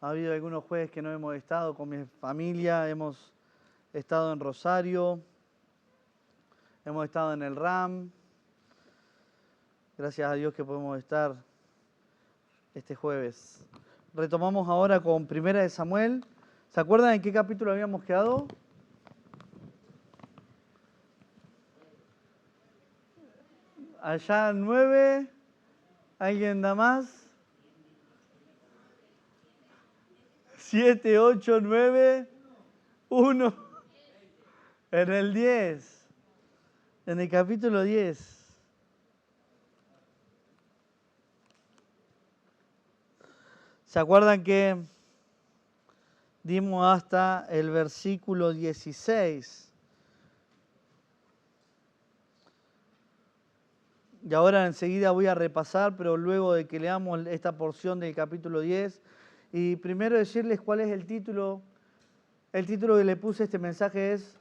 Ha habido algunos jueves que no hemos estado con mi familia, hemos estado en Rosario, hemos estado en el RAM. Gracias a Dios que podemos estar este jueves. Retomamos ahora con Primera de Samuel. ¿Se acuerdan en qué capítulo habíamos quedado? Allá 9. ¿Alguien da más? 7, 8, 9, 1. En el 10. En el capítulo 10. ¿Se acuerdan que dimos hasta el versículo 16? Y ahora enseguida voy a repasar, pero luego de que leamos esta porción del capítulo 10, y primero decirles cuál es el título. El título que le puse a este mensaje es: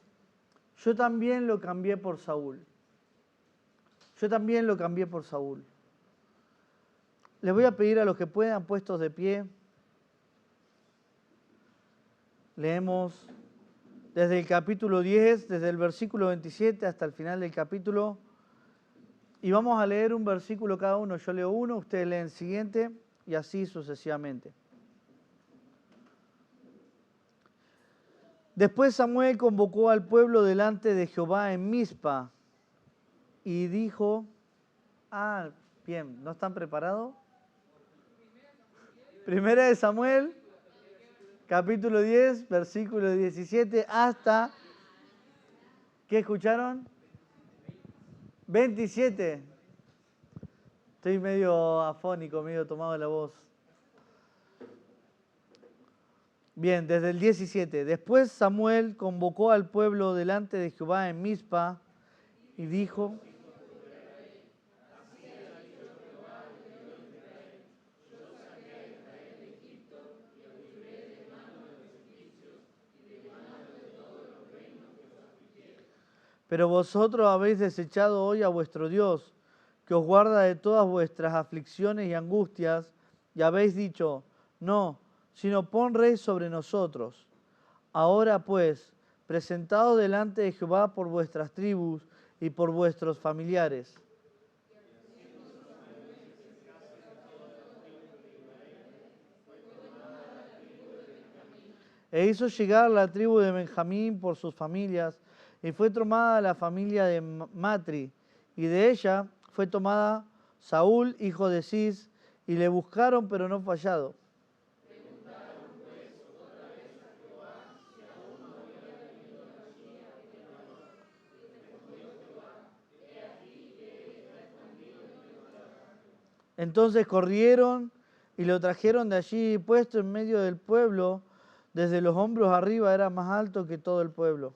Yo también lo cambié por Saúl. Yo también lo cambié por Saúl. Les voy a pedir a los que puedan, puestos de pie. Leemos desde el capítulo 10, desde el versículo 27 hasta el final del capítulo. Y vamos a leer un versículo cada uno. Yo leo uno, ustedes leen el siguiente y así sucesivamente. Después Samuel convocó al pueblo delante de Jehová en Mizpa y dijo... bien, ¿no están preparados? Primera de Samuel, capítulo 10, versículo 17 hasta... ¿Qué escucharon? 27. Estoy medio afónico, medio tomado la voz. Bien, desde el 17. Después Samuel convocó al pueblo delante de Jehová en Mizpa y dijo... Pero vosotros habéis desechado hoy a vuestro Dios, que os guarda de todas vuestras aflicciones y angustias, y habéis dicho, no, sino pon rey sobre nosotros. Ahora pues, presentaos delante de Jehová por vuestras tribus y por vuestros familiares. E hizo llegar la tribu de Benjamín por sus familias, y fue tomada la familia de Matri, y de ella fue tomada Saúl, hijo de Cis, y le buscaron, pero no fue hallado. Entonces corrieron y lo trajeron de allí, puesto en medio del pueblo, desde los hombros arriba era más alto que todo el pueblo.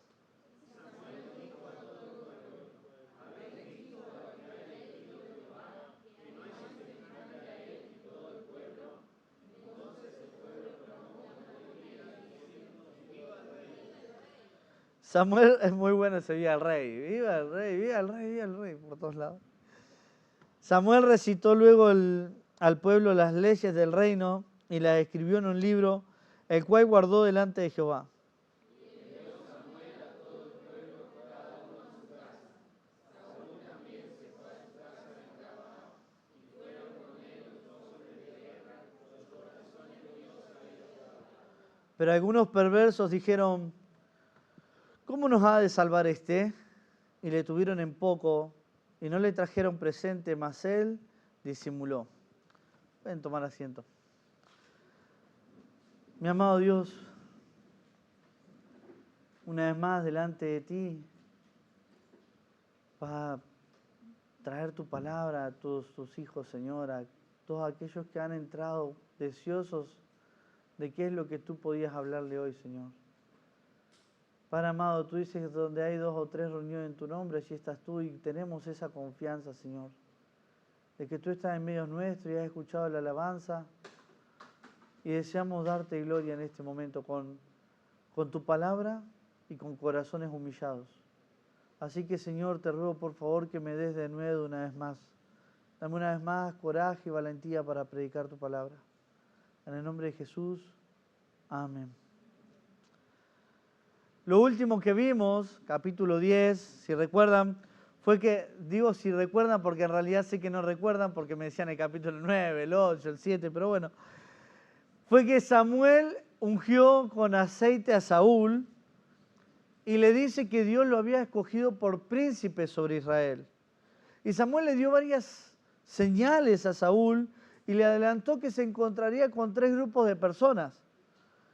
Samuel es muy bueno ese viva el rey, viva el rey, viva el rey, viva el rey, por todos lados. Samuel recitó luego al pueblo las leyes del reino y las escribió en un libro, el cual guardó delante de Jehová. Pero algunos perversos dijeron, ¿cómo nos ha de salvar este? Y le tuvieron en poco y no le trajeron presente, mas él disimuló. Pueden tomar asiento. Mi amado Dios, una vez más delante de ti vas a traer tu palabra a todos tus hijos, Señor, a todos aquellos que han entrado deseosos de qué es lo que tú podías hablarle hoy, Señor. Padre amado, tú dices que donde hay 2 o 3 reunidos en tu nombre, allí estás tú, y tenemos esa confianza, Señor, de que tú estás en medio nuestro y has escuchado la alabanza, y deseamos darte gloria en este momento con tu palabra y con corazones humillados. Así que, Señor, te ruego por favor que me des de nuevo una vez más. Dame una vez más coraje y valentía para predicar tu palabra. En el nombre de Jesús, Amén. Lo último que vimos, capítulo 10, si recuerdan, fue que, digo si recuerdan porque en realidad sé que no recuerdan porque me decían el capítulo 9, el 8, el 7, pero bueno, fue que Samuel ungió con aceite a Saúl y le dice que Dios lo había escogido por príncipe sobre Israel. Y Samuel le dio varias señales a Saúl y le adelantó que se encontraría con 3 grupos de personas.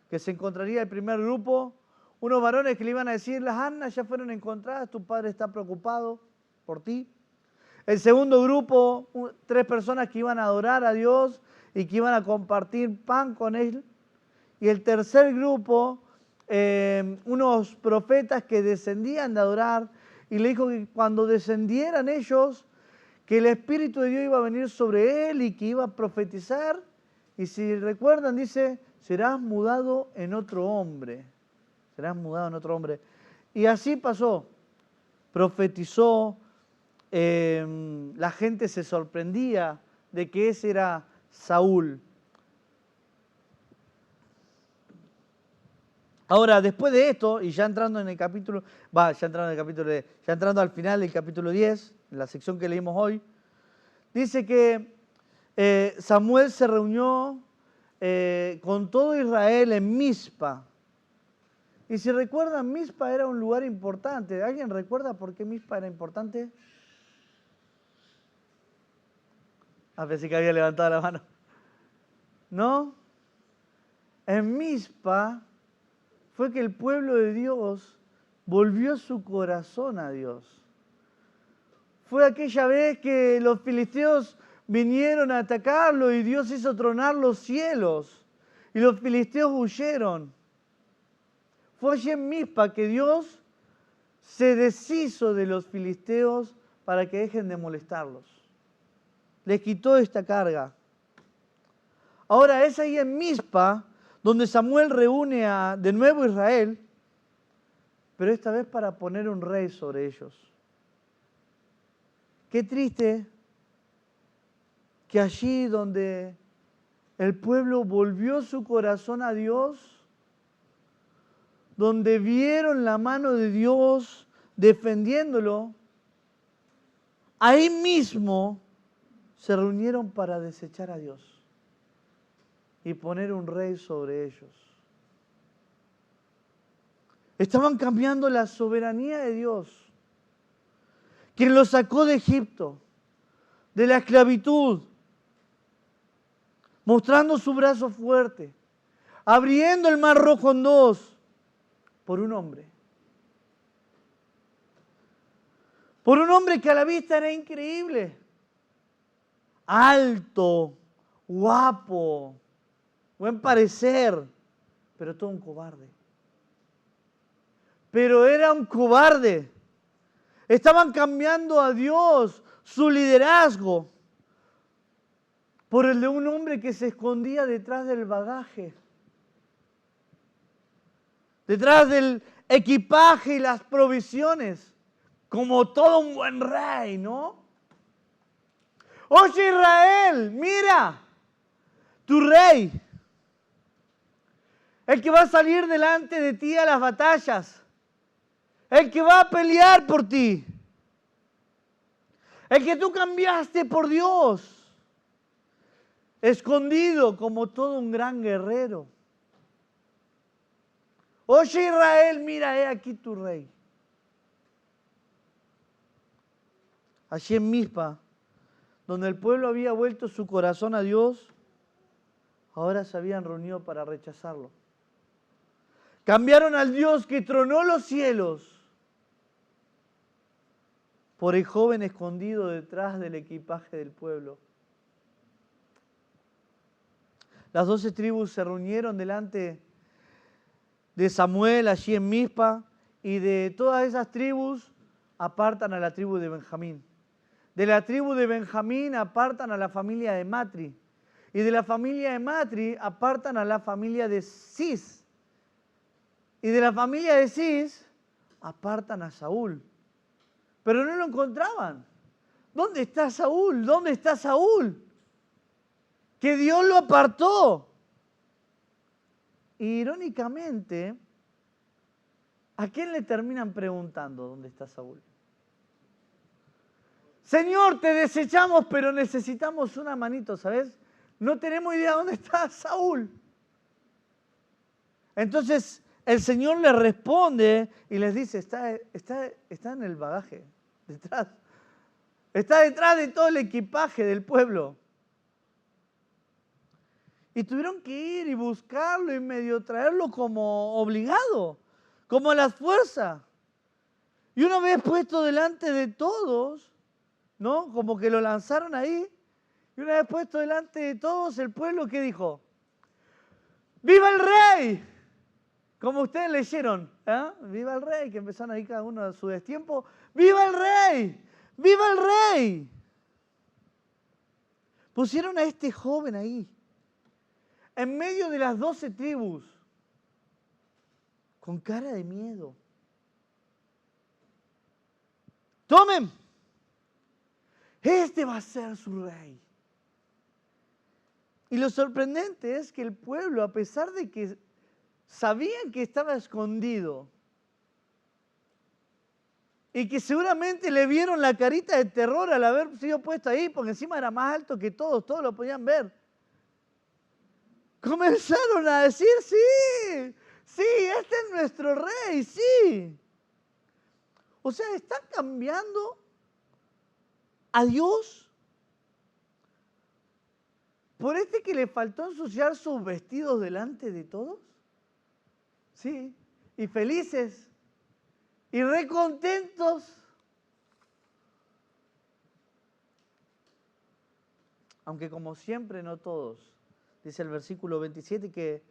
Que se encontraría el primer grupo, unos varones que le iban a decir, las asnas ya fueron encontradas, tu padre está preocupado por ti. El segundo grupo, 3 personas que iban a adorar a Dios y que iban a compartir pan con él. Y el tercer grupo, unos profetas que descendían de adorar, y le dijo que cuando descendieran ellos, que el Espíritu de Dios iba a venir sobre él y que iba a profetizar. Y si recuerdan, dice, serás mudado en otro hombre. Serás mudado en otro hombre. Y así pasó. Profetizó. La gente se sorprendía de que ese era Saúl. Ahora, después de esto, y ya entrando en el capítulo, ya entrando al final del capítulo 10, en la sección que leímos hoy, dice que Samuel se reunió con todo Israel en Mizpa. Y si recuerdan, Mizpa era un lugar importante. ¿Alguien recuerda por qué Mizpa era importante? Pensé que había levantado la mano. ¿No? En Mizpa fue que el pueblo de Dios volvió su corazón a Dios. Fue aquella vez que los filisteos vinieron a atacarlo y Dios hizo tronar los cielos y los filisteos huyeron. Fue allí en Mizpa que Dios se deshizo de los filisteos para que dejen de molestarlos. Les quitó esta carga. Ahora es ahí en Mizpa donde Samuel reúne de nuevo a Israel, pero esta vez para poner un rey sobre ellos. Qué triste que allí donde el pueblo volvió su corazón a Dios, donde vieron la mano de Dios defendiéndolo, ahí mismo se reunieron para desechar a Dios y poner un rey sobre ellos. Estaban cambiando la soberanía de Dios, quien los sacó de Egipto, de la esclavitud, mostrando su brazo fuerte, abriendo el mar rojo en 2, por un hombre. Por un hombre que a la vista era increíble, alto, guapo, buen parecer, pero todo un cobarde. Pero era un cobarde. Estaban cambiando a Dios, su liderazgo, por el de un hombre que se escondía detrás del bagaje, detrás del equipaje y las provisiones, como todo un buen rey, ¿no? Oye Israel, mira, tu rey, el que va a salir delante de ti a las batallas, el que va a pelear por ti, el que tú cambiaste por Dios, escondido como todo un gran guerrero. Oye Israel, mira, he aquí tu rey. Allí en Mizpa, donde el pueblo había vuelto su corazón a Dios, ahora se habían reunido para rechazarlo. Cambiaron al Dios que tronó los cielos por el joven escondido detrás del equipaje del pueblo. Las 12 tribus se reunieron delante de Samuel allí en Mizpa, y de todas esas tribus apartan a la tribu de Benjamín. De la tribu de Benjamín apartan a la familia de Matri, y de la familia de Matri apartan a la familia de Cis, y de la familia de Cis apartan a Saúl. Pero no lo encontraban. ¿Dónde está Saúl? ¿Dónde está Saúl? Que Dios lo apartó. Y irónicamente, ¿a quién le terminan preguntando dónde está Saúl? Señor, te desechamos, pero necesitamos una manito, ¿sabes? No tenemos idea dónde está Saúl. Entonces el Señor les responde y les dice, está en el bagaje, detrás. Está detrás de todo el equipaje del pueblo. Y tuvieron que ir y buscarlo y medio traerlo como obligado, como a las fuerzas. Y una vez puesto delante de todos, ¿no? Como que lo lanzaron ahí. Y una vez puesto delante de todos, el pueblo, ¿qué dijo? ¡Viva el rey! Como ustedes leyeron, ¿eh? ¡Viva el rey! Que empezaron ahí cada uno a su destiempo. ¡Viva el rey! ¡Viva el rey! Pusieron a este joven ahí, en medio de las 12 tribus, con cara de miedo. ¡Tomen! Este va a ser su rey. Y lo sorprendente es que el pueblo, a pesar de que sabían que estaba escondido y que seguramente le vieron la carita de terror al haber sido puesto ahí, porque encima era más alto que todos lo podían ver, comenzaron a decir, sí, este es nuestro rey, sí. O sea, ¿está cambiando a Dios por este que le faltó ensuciar sus vestidos delante de todos? Sí, y felices, y recontentos. Aunque como siempre no todos. Dice el versículo 27 que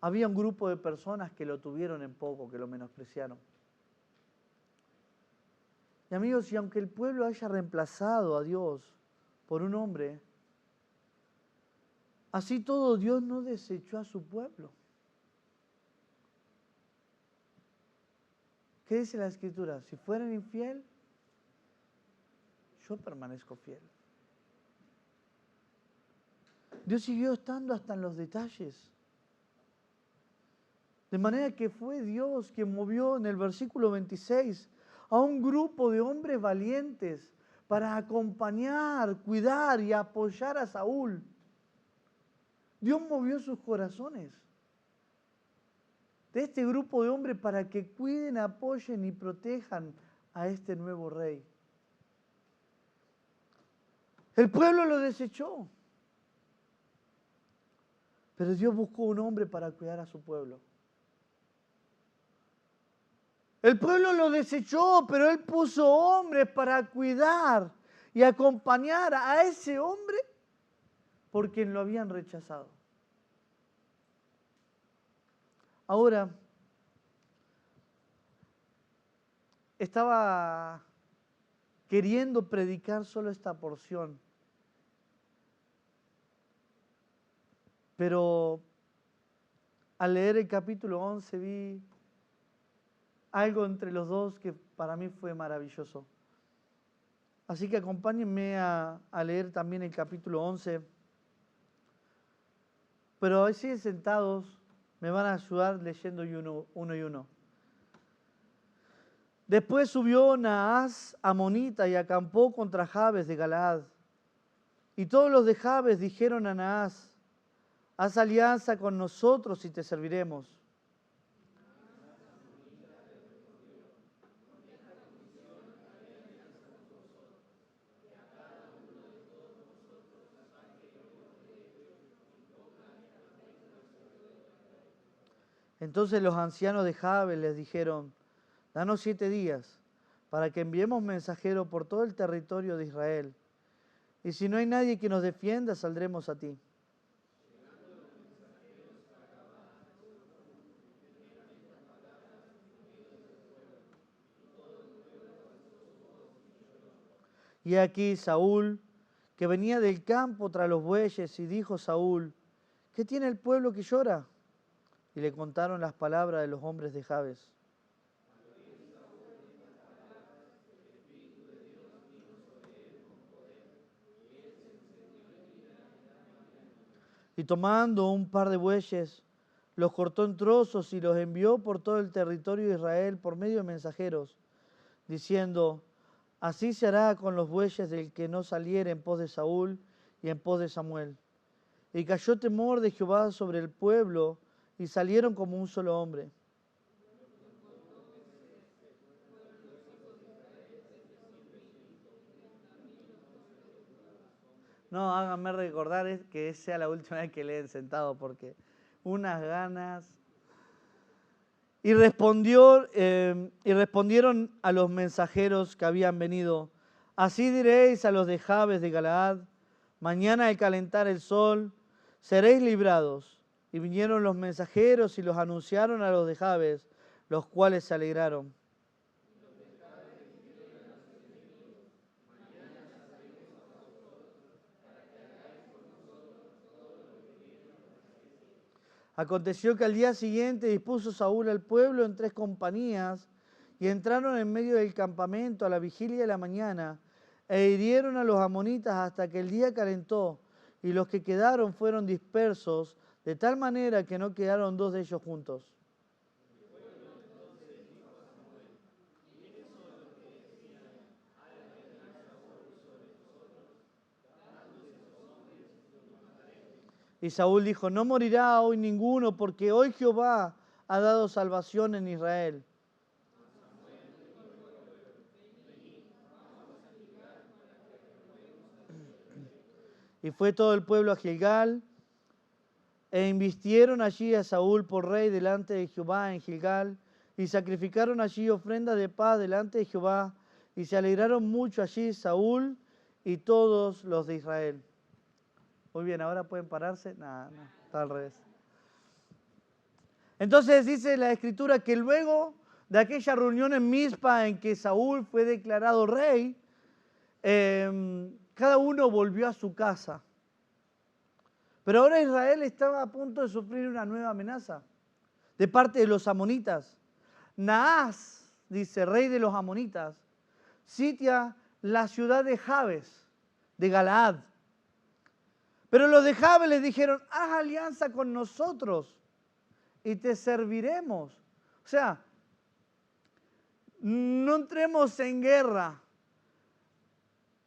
había un grupo de personas que lo tuvieron en poco, que lo menospreciaron. Y amigos, y aunque el pueblo haya reemplazado a Dios por un hombre, así todo Dios no desechó a su pueblo. ¿Qué dice la Escritura? Si fueren infiel, yo permanezco fiel. Dios siguió estando hasta en los detalles. De manera que fue Dios quien movió en el versículo 26 a un grupo de hombres valientes para acompañar, cuidar y apoyar a Saúl. Dios movió sus corazones de este grupo de hombres para que cuiden, apoyen y protejan a este nuevo rey. El pueblo lo desechó, pero Dios buscó un hombre para cuidar a su pueblo. El pueblo lo desechó, pero Él puso hombres para cuidar y acompañar a ese hombre por quien lo habían rechazado. Ahora, estaba queriendo predicar solo esta porción, pero al leer el capítulo 11 vi algo entre los dos que para mí fue maravilloso. Así que acompáñenme a leer también el capítulo 11. Pero ahí siguen sentados, me van a ayudar leyendo uno y uno. Después subió Naas amonita y acampó contra Jabes de Galaad. Y todos los de Jabes dijeron a Naas, haz alianza con nosotros y te serviremos. Entonces los ancianos de Jabes les dijeron, danos 7 días para que enviemos mensajeros por todo el territorio de Israel. Y si no hay nadie que nos defienda, saldremos a ti. Y aquí Saúl, que venía del campo tras los bueyes, y dijo Saúl, ¿qué tiene el pueblo que llora? Y le contaron las palabras de los hombres de Jabes. Y tomando un par de bueyes, los cortó en trozos y los envió por todo el territorio de Israel por medio de mensajeros, diciendo, así se hará con los bueyes del que no saliere en pos de Saúl y en pos de Samuel. Y cayó temor de Jehová sobre el pueblo, y salieron como un solo hombre. No, háganme recordar que sea la última vez que leen sentado, porque unas ganas. Y respondieron a los mensajeros que habían venido, así diréis a los de Jabes de Galaad, mañana al calentar el sol, seréis librados. Y vinieron los mensajeros y los anunciaron a los de Jabes, los cuales se alegraron. Aconteció que al día siguiente dispuso Saúl al pueblo en 3 compañías y entraron en medio del campamento a la vigilia de la mañana e hirieron a los amonitas hasta que el día calentó y los que quedaron fueron dispersos de tal manera que no quedaron 2 de ellos juntos. Y Saúl dijo, no morirá hoy ninguno porque hoy Jehová ha dado salvación en Israel. Y fue todo el pueblo a Gilgal, e invistieron allí a Saúl por rey delante de Jehová en Gilgal, y sacrificaron allí ofrendas de paz delante de Jehová, y se alegraron mucho allí Saúl y todos los de Israel. Muy bien, ahora pueden pararse. No, está al revés. Entonces dice la Escritura que luego de aquella reunión en Mizpa en que Saúl fue declarado rey, cada uno volvió a su casa. Pero ahora Israel estaba a punto de sufrir una nueva amenaza de parte de los amonitas. Naas, dice, rey de los amonitas, sitia la ciudad de Jabes, de Galaad. Pero los de Jabes les dijeron, haz alianza con nosotros y te serviremos. O sea, no entremos en guerra,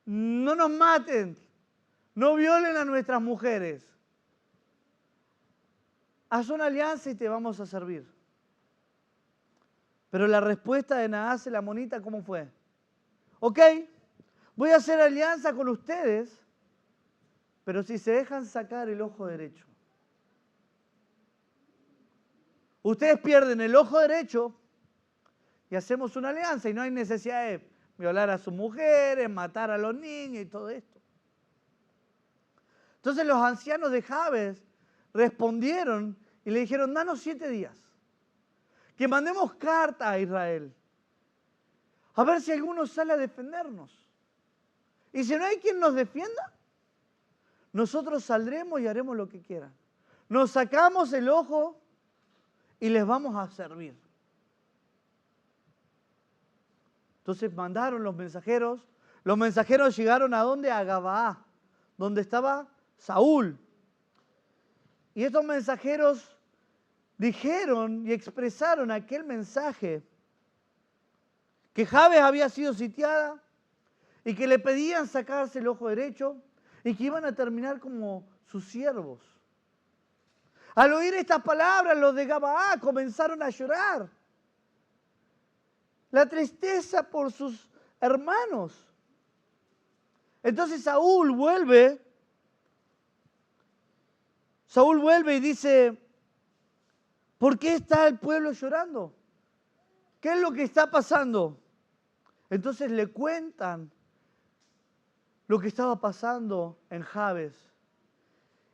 no nos maten, no violen a nuestras mujeres. Haz una alianza y te vamos a servir. Pero la respuesta de Naas el amonita, ¿cómo fue? Ok, voy a hacer alianza con ustedes, pero si se dejan sacar el ojo derecho. Ustedes pierden el ojo derecho y hacemos una alianza y no hay necesidad de violar a sus mujeres, matar a los niños y todo esto. Entonces los ancianos de Jabes respondieron y le dijeron, danos 7 días, que mandemos carta a Israel, a ver si alguno sale a defendernos. Y si no hay quien nos defienda, nosotros saldremos y haremos lo que quieran. Nos sacamos el ojo y les vamos a servir. Entonces mandaron los mensajeros llegaron ¿a dónde? A Gabaa, donde estaba Saúl. Y estos mensajeros dijeron y expresaron aquel mensaje que Jabes había sido sitiada y que le pedían sacarse el ojo derecho y que iban a terminar como sus siervos. Al oír estas palabras, los de Gabaa comenzaron a llorar. La tristeza por sus hermanos. Entonces Saúl vuelve y dice, ¿por qué está el pueblo llorando? ¿Qué es lo que está pasando? Entonces le cuentan lo que estaba pasando en Jabes.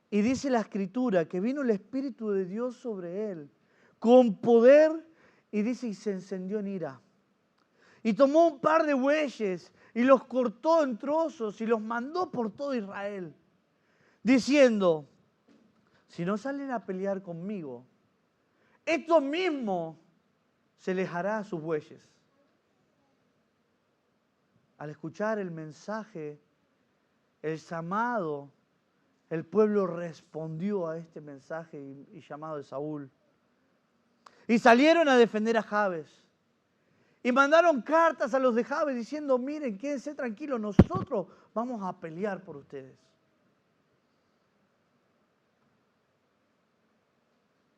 Y dice la Escritura que vino el Espíritu de Dios sobre él con poder y dice y se encendió en ira. Y tomó un par de bueyes y los cortó en trozos y los mandó por todo Israel, diciendo, si no salen a pelear conmigo, esto mismo se les hará a sus bueyes. Al escuchar el mensaje, el llamado, el pueblo respondió a este mensaje y llamado de Saúl. Y salieron a defender a Jabes. Y mandaron cartas a los de Jabes diciendo, miren, quédense tranquilos, nosotros vamos a pelear por ustedes.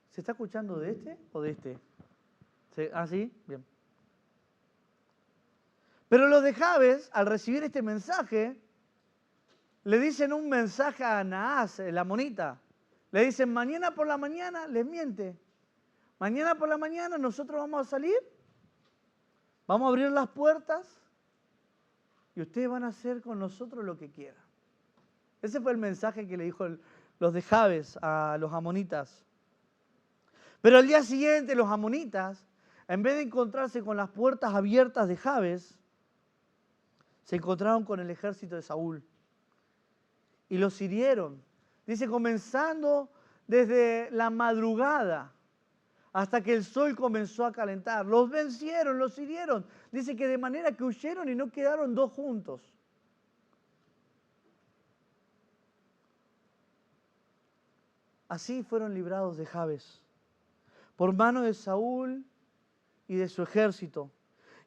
¿Se está escuchando de este o de este? ¿Ah, sí? Bien. Pero los de Jabes, al recibir este mensaje, le dicen un mensaje a Naas, el amonita. Le dicen, mañana por la mañana, les miente. Mañana por la mañana nosotros vamos a salir, vamos a abrir las puertas y ustedes van a hacer con nosotros lo que quieran. Ese fue el mensaje que le dijo los de Jabes a los amonitas. Pero al día siguiente los amonitas, en vez de encontrarse con las puertas abiertas de Jabes, se encontraron con el ejército de Saúl y los hirieron. Dice, comenzando desde la madrugada hasta que el sol comenzó a calentar. Los vencieron, los hirieron. Dice que de manera que huyeron y no quedaron dos juntos. Así fueron librados de Jabes, por mano de Saúl y de su ejército.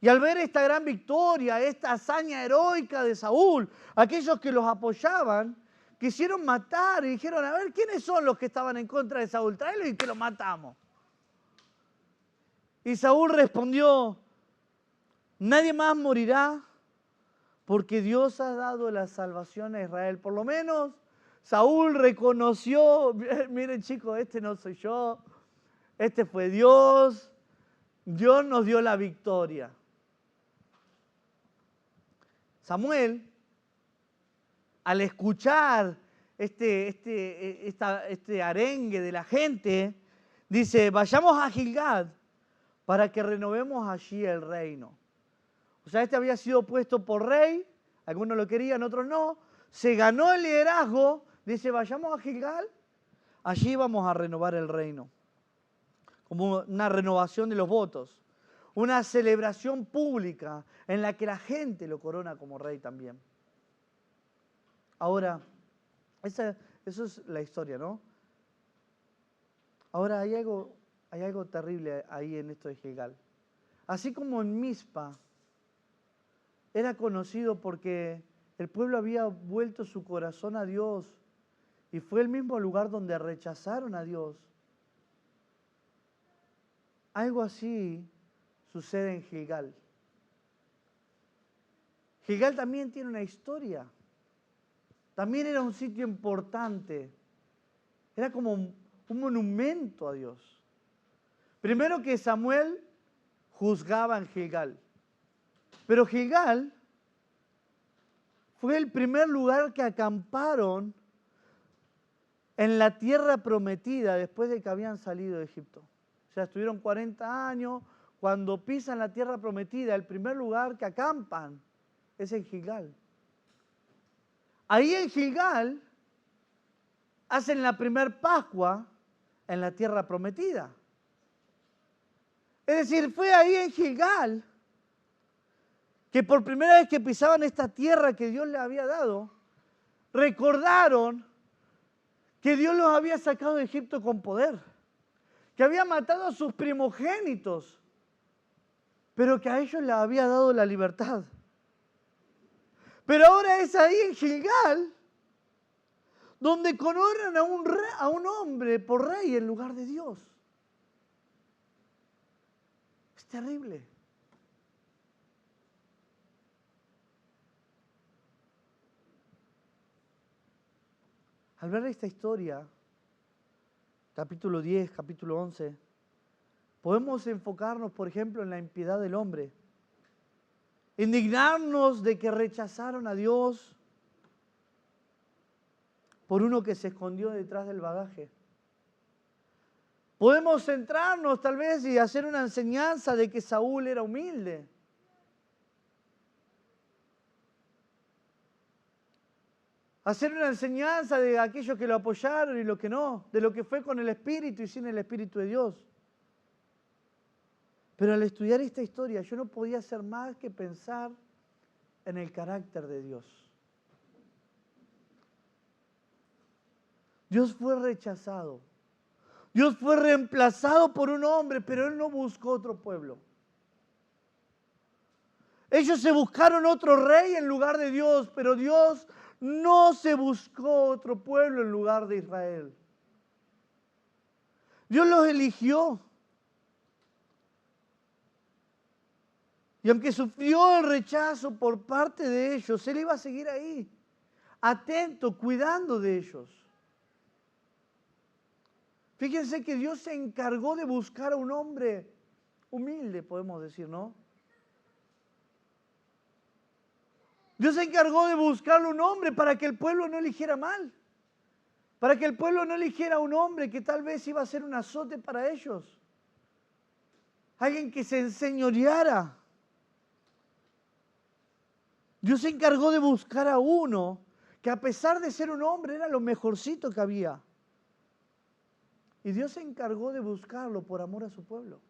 Y al ver esta gran victoria, esta hazaña heroica de Saúl, aquellos que los apoyaban, quisieron matar y dijeron, a ver, ¿quiénes son los que estaban en contra de Saúl? Tráelos y que lo matamos. Y Saúl respondió, nadie más morirá porque Dios ha dado la salvación a Israel. Por lo menos Saúl reconoció, miren chicos, este no soy yo, este fue Dios, Dios nos dio la victoria. Samuel, al escuchar este arengue de la gente, dice, vayamos a Gilgal para que renovemos allí el reino. O sea, este había sido puesto por rey, algunos lo querían, otros no, se ganó el liderazgo, dice, vayamos a Gilgal, allí vamos a renovar el reino. Como una renovación de los votos, una celebración pública en la que la gente lo corona como rey también. Ahora, eso es la historia, ¿no? Ahora hay algo terrible ahí en esto de Gilgal. Así como en Mizpa era conocido porque el pueblo había vuelto su corazón a Dios y fue el mismo lugar donde rechazaron a Dios. Algo así sucede en Gilgal. Gilgal también tiene una historia. También era un sitio importante. Era como un monumento a Dios. Primero que Samuel juzgaba en Gilgal. Pero Gilgal fue el primer lugar que acamparon en la tierra prometida después de que habían salido de Egipto. O sea, estuvieron 40 años. Cuando pisan la tierra prometida, el primer lugar que acampan es en Gilgal. Ahí en Gilgal hacen la primer Pascua en la tierra prometida. Es decir, fue ahí en Gilgal que por primera vez que pisaban esta tierra que Dios les había dado, recordaron que Dios los había sacado de Egipto con poder, que había matado a sus primogénitos, pero que a ellos les había dado la libertad. Pero ahora es ahí en Gilgal donde coronan a un hombre por rey en lugar de Dios. Es terrible. Al ver esta historia, capítulo 10, capítulo 11, podemos enfocarnos, por ejemplo, en la impiedad del hombre. Indignarnos de que rechazaron a Dios por uno que se escondió detrás del bagaje. Podemos centrarnos tal vez y hacer una enseñanza de que Saúl era humilde. Hacer una enseñanza de aquellos que lo apoyaron y los que no, de lo que fue con el Espíritu y sin el Espíritu de Dios. Pero al estudiar esta historia yo no podía hacer más que pensar en el carácter de Dios. Dios fue rechazado. Dios fue reemplazado por un hombre, pero Él no buscó otro pueblo. Ellos se buscaron otro rey en lugar de Dios, pero Dios no se buscó otro pueblo en lugar de Israel. Dios los eligió. Y aunque sufrió el rechazo por parte de ellos, Él iba a seguir ahí, atento, cuidando de ellos. Fíjense que Dios se encargó de buscar a un hombre humilde, podemos decir, ¿no? Dios se encargó de buscarle un hombre para que el pueblo no eligiera mal. Para que el pueblo no eligiera a un hombre que tal vez iba a ser un azote para ellos. Alguien que se enseñoreara. Dios se encargó de buscar a uno que a pesar de ser un hombre era lo mejorcito que había. Y Dios se encargó de buscarlo por amor a su pueblo.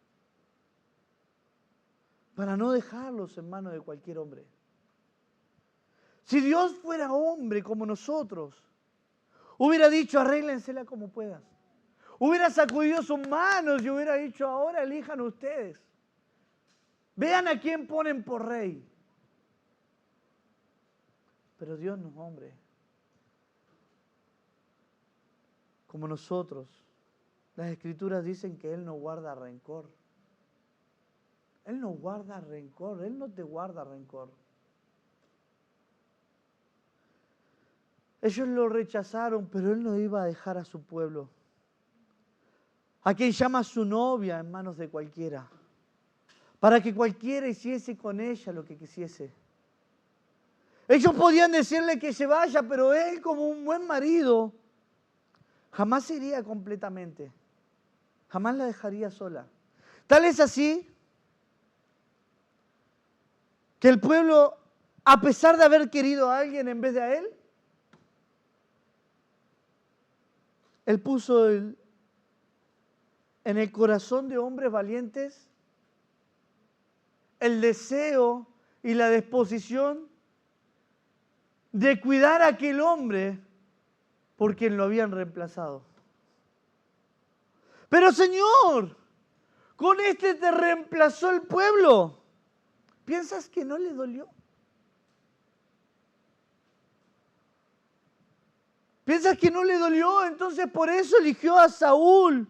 Para no dejarlos en manos de cualquier hombre. Si Dios fuera hombre como nosotros, hubiera dicho, arréglensela como puedan. Hubiera sacudido sus manos y hubiera dicho, ahora elijan ustedes. Vean a quién ponen por rey. Pero Dios no es hombre. Como nosotros. Las Escrituras dicen que Él no guarda rencor. Él no guarda rencor. Él no te guarda rencor. Ellos lo rechazaron, pero Él no iba a dejar a su pueblo. A quien llama a su novia en manos de cualquiera. Para que cualquiera hiciese con ella lo que quisiese. Ellos podían decirle que se vaya, pero Él como un buen marido jamás se iría completamente. Jamás la dejaría sola. Tal es así que el pueblo, a pesar de haber querido a alguien en vez de a Él, Él puso en el corazón de hombres valientes el deseo y la disposición de cuidar a aquel hombre por quien lo habían reemplazado. Pero Señor, con este te reemplazó el pueblo. ¿Piensas que no le dolió? ¿Piensas que no le dolió? Entonces por eso eligió a Saúl,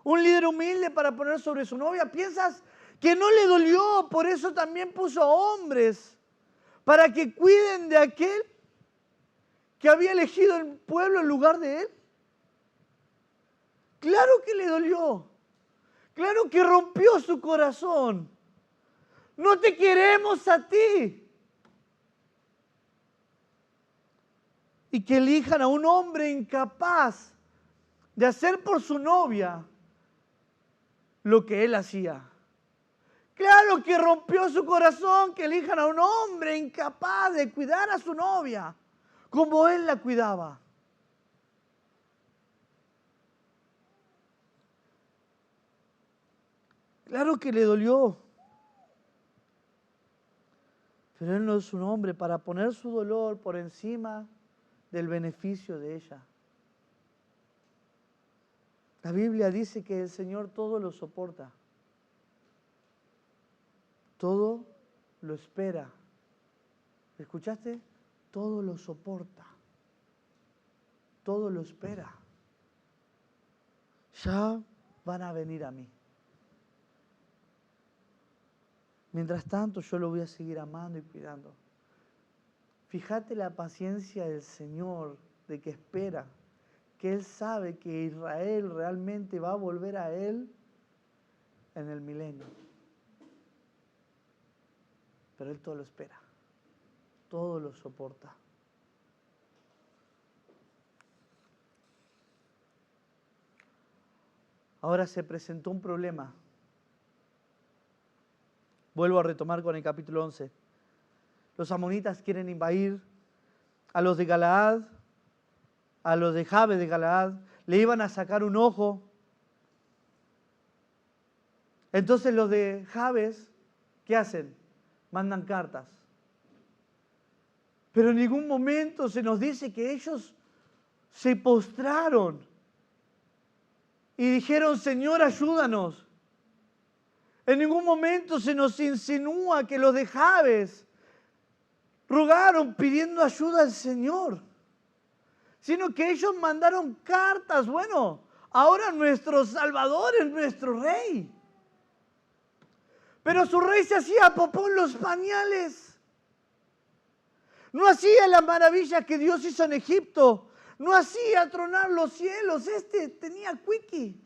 un líder humilde, para poner sobre su novia. ¿Piensas que no le dolió? Por eso también puso a hombres para que cuiden de aquel que había elegido el pueblo en lugar de él. Claro que le dolió. Claro que rompió su corazón. No te queremos a ti. Y que elijan a un hombre incapaz de hacer por su novia lo que él hacía. Claro que rompió su corazón que elijan a un hombre incapaz de cuidar a su novia como él la cuidaba. Claro que le dolió. Pero él no es un hombre para poner su dolor por encima del beneficio de ella. La Biblia dice que el Señor todo lo soporta. Todo lo espera. ¿Escuchaste? Todo lo soporta. Todo lo espera. Ya van a venir a mí. Mientras tanto, yo lo voy a seguir amando y cuidando. Fíjate la paciencia del Señor, de que espera, que Él sabe que Israel realmente va a volver a Él en el milenio. Pero Él todo lo espera, todo lo soporta. Ahora se presentó un problema. Vuelvo a retomar con el capítulo 11. Los amonitas quieren invadir a los de Galaad, a los de Jabes de Galaad. Le iban a sacar un ojo. Entonces los de Jabes, ¿qué hacen? Mandan cartas. Pero en ningún momento se nos dice que ellos se postraron y dijeron, Señor, ayúdanos. En ningún momento se nos insinúa que los de Jabes rogaron pidiendo ayuda al Señor, sino que ellos mandaron cartas. Bueno, ahora nuestro Salvador es nuestro Rey. Pero su Rey se hacía popó en los pañales. No hacía la maravilla que Dios hizo en Egipto. No hacía tronar los cielos. Este tenía cuiqui.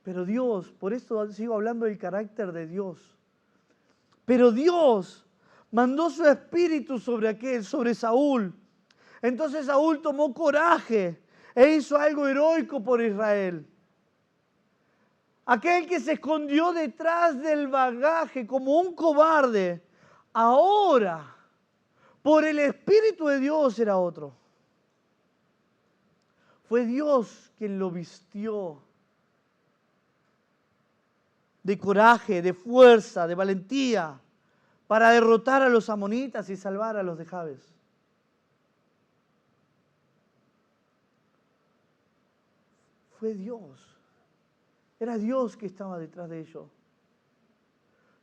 Pero Dios, por esto sigo hablando del carácter de Dios. Pero Dios mandó su espíritu sobre Saúl. Entonces Saúl tomó coraje e hizo algo heroico por Israel. Aquel que se escondió detrás del bagaje como un cobarde, ahora, por el Espíritu de Dios, era otro. Fue Dios quien lo vistió de coraje, de fuerza, de valentía, para derrotar a los amonitas y salvar a los de Jabes. Fue Dios. Era Dios que estaba detrás de ellos.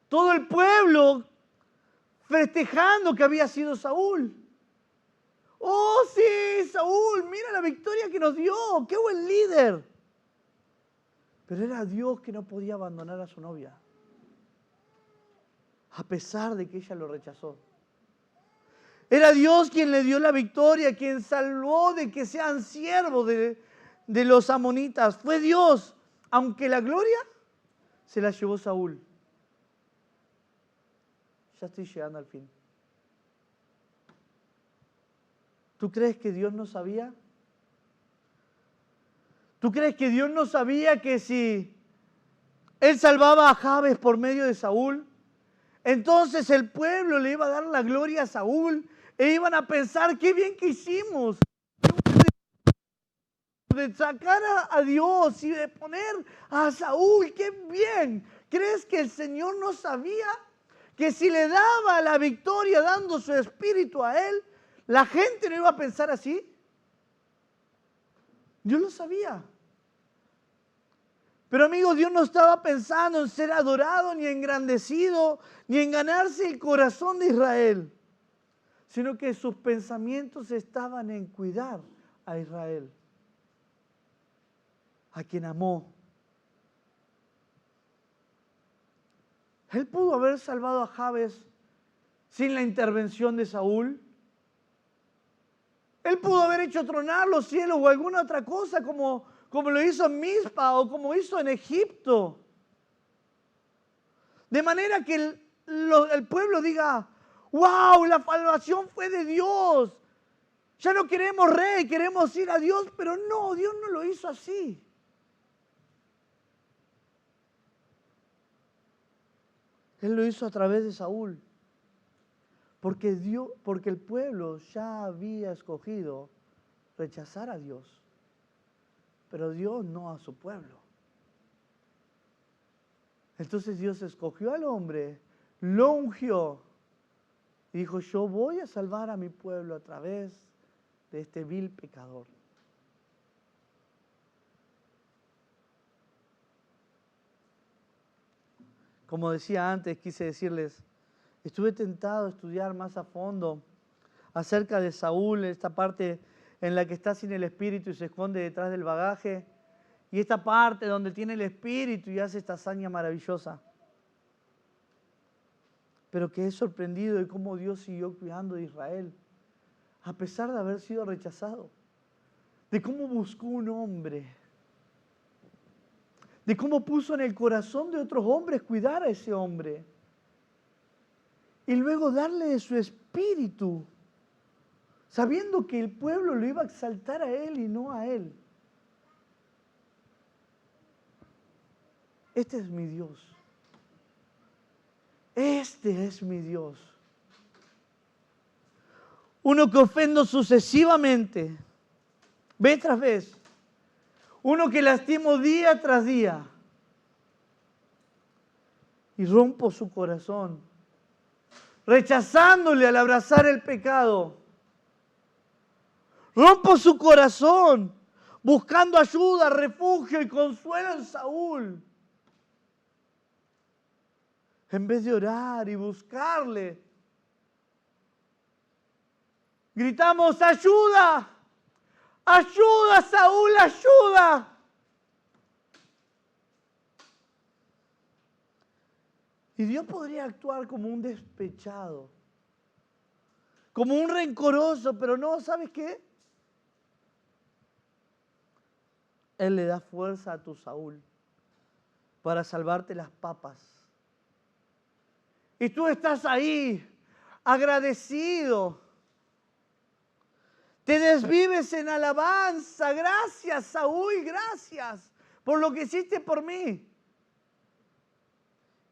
Todo el pueblo festejando que había sido Saúl. ¡Oh, sí, Saúl! Mira la victoria que nos dio. ¡Qué buen líder! Pero era Dios que no podía abandonar a su novia, a pesar de que ella lo rechazó. Era Dios quien le dio la victoria, quien salvó de que sean siervos de los amonitas. Fue Dios, aunque la gloria se la llevó Saúl. Ya estoy llegando al fin. ¿Tú crees que Dios no sabía? ¿Tú crees que Dios no sabía que si Él salvaba a Jabes por medio de Saúl, entonces el pueblo le iba a dar la gloria a Saúl e iban a pensar, qué bien que hicimos de sacar a Dios y de poner a Saúl, qué bien? ¿Crees que el Señor no sabía que si le daba la victoria dando su espíritu a Él, la gente no iba a pensar así? Dios lo sabía. Pero amigos, Dios no estaba pensando en ser adorado, ni engrandecido, ni en ganarse el corazón de Israel, sino que sus pensamientos estaban en cuidar a Israel, a quien amó. Él pudo haber salvado a Jabes sin la intervención de Saúl. Él pudo haber hecho tronar los cielos o alguna otra cosa como lo hizo en Mizpa o como hizo en Egipto. De manera que el pueblo diga, wow, la salvación fue de Dios. Ya no queremos rey, queremos ir a Dios, pero no, Dios no lo hizo así. Él lo hizo a través de Saúl. Porque el pueblo ya había escogido rechazar a Dios. Pero Dios no a su pueblo. Entonces Dios escogió al hombre, lo ungió y dijo, yo voy a salvar a mi pueblo a través de este vil pecador. Como decía antes, quise decirles, estuve tentado a estudiar más a fondo acerca de Saúl, esta parte en la que está sin el espíritu y se esconde detrás del bagaje, y esta parte donde tiene el espíritu y hace esta hazaña maravillosa. Pero quedé sorprendido de cómo Dios siguió cuidando de Israel, a pesar de haber sido rechazado, de cómo buscó un hombre, de cómo puso en el corazón de otros hombres cuidar a ese hombre, y luego darle de su espíritu, sabiendo que el pueblo lo iba a exaltar a él y no a él. Este es mi Dios. Este es mi Dios. Uno que ofendo sucesivamente, vez tras vez. Uno que lastimo día tras día. Y rompo su corazón, rechazándole al abrazar el pecado. Rompo su corazón, buscando ayuda, refugio y consuelo en Saúl. En vez de orar y buscarle, gritamos, ¡ayuda! ¡Ayuda, Saúl, ayuda! Y Dios podría actuar como un despechado, como un rencoroso, pero no, ¿sabes qué? Él le da fuerza a tu Saúl para salvarte las papas. Y tú estás ahí, agradecido. Te desvives en alabanza. Gracias, Saúl, gracias por lo que hiciste por mí.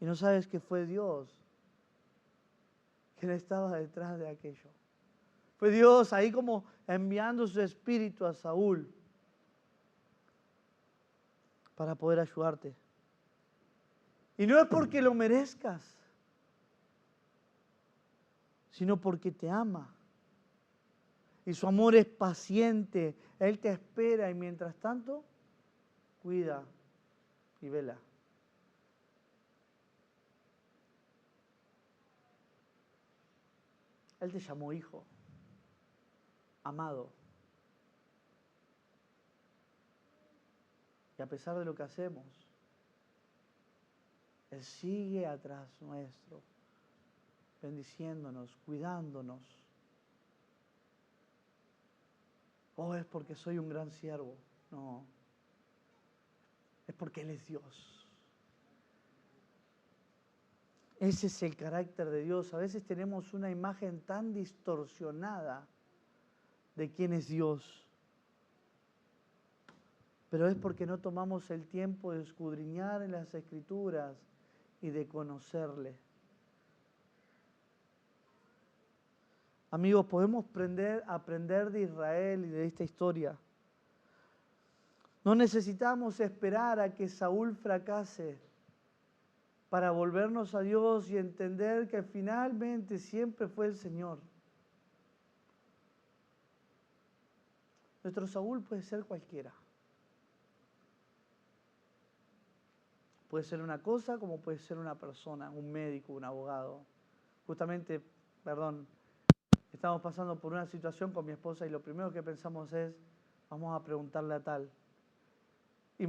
Y no sabes que fue Dios quien estaba detrás de aquello. Fue Dios ahí como enviando su espíritu a Saúl para poder ayudarte. Y no es porque lo merezcas, sino porque te ama. Y su amor es paciente. Él te espera y mientras tanto, cuida y vela. Él te llamó hijo, amado. Y a pesar de lo que hacemos, Él sigue atrás nuestro, bendiciéndonos, cuidándonos. Oh, es porque soy un gran siervo. No, es porque Él es Dios. Ese es el carácter de Dios. A veces tenemos una imagen tan distorsionada de quién es Dios. Pero es porque no tomamos el tiempo de escudriñar en las Escrituras y de conocerle. Amigos, podemos aprender de Israel y de esta historia. No necesitamos esperar a que Saúl fracase para volvernos a Dios y entender que finalmente siempre fue el Señor. Nuestro Saúl puede ser cualquiera. Puede ser una cosa como puede ser una persona, un médico, un abogado. Justamente, estamos pasando por una situación con mi esposa y lo primero que pensamos es, vamos a preguntarle a tal. Y